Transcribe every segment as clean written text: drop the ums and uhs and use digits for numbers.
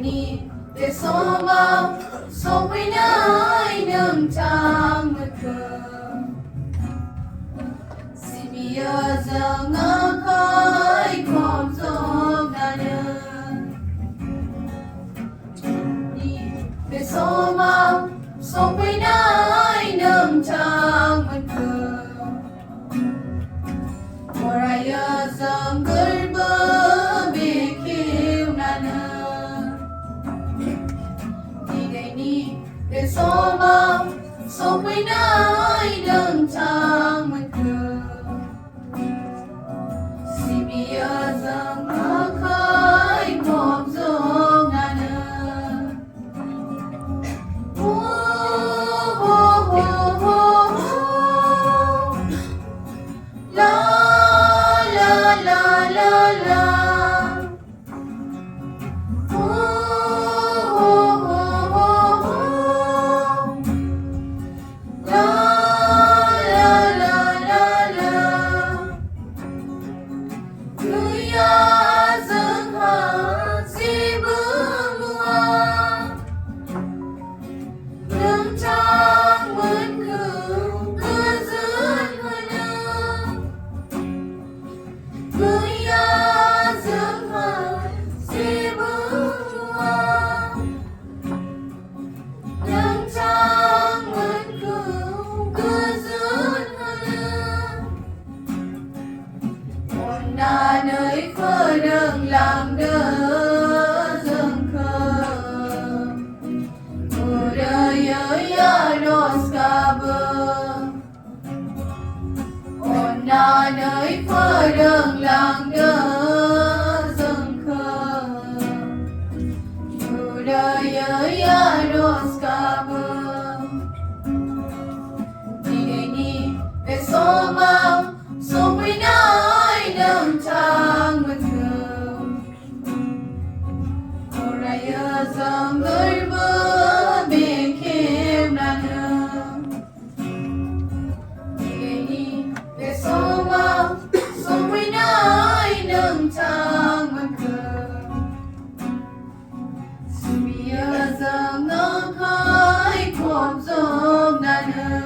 ni để số bao số với nơi nâng trang mật cờ si bia giờ ngỡ khói còn dòng đà nâng ni để số bao số với nơi nâng trang mật cờ Moraya dâng gửi bơ bì khiêu nà nơ Đi gây ni để số bao số với nơi đừng trang mật cờ Si bia dâng ngỡ khói một dông nà nơ nơi khơi đường làm đỡ dâng khờ Bodo dos kabơ Ona nơi khơi đường làm đỡ dâng khờ Bodo dos kabơ Đi đây ni về số mau số với nơi nâng trang mật cờ Moraya dâng gửi bơ bì khiêu nà nơ Đi đây ni về số mau số với nơi nâng trang mật cờ Si bia dâng ngỡ khói khổ dông nà nơ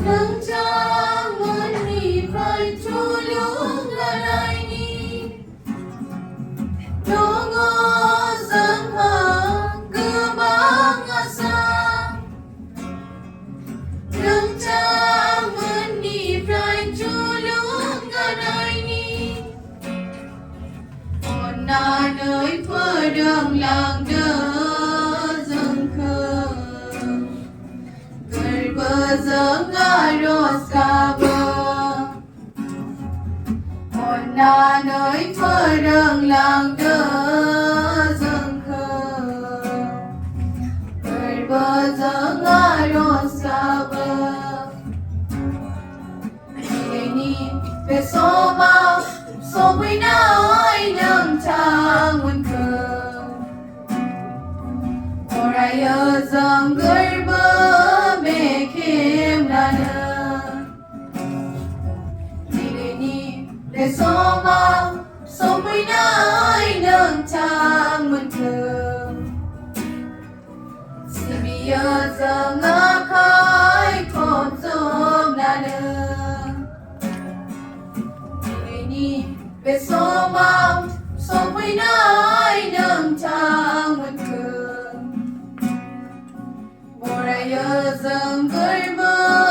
Nâng trang mơn nì phải chú lúc là lại ni Đô ngô dân hà cứ băng ngã sang Nâng trang mơn nì phải chú lúc là lại ni Ôn nà nơi phơ đường làng đỡ dâng khờ Bơ dâng dos kabơ Ona nơi phơi đường làng đỡ dâng khờ Bơ dâng dos kabơ Đi ni về số bao số với nơi nâng trang mật cờ Moraya dâng gửi bơ bê khiêu nà nơ Đi đây ni để số bao số với nơi nâng trang mật cờ Si bia dâng ngỡ khói khổ dông nà nơ Đi đây ni về số bao số với nơi nâng trang mật cờ Moraya dâng gửi bơ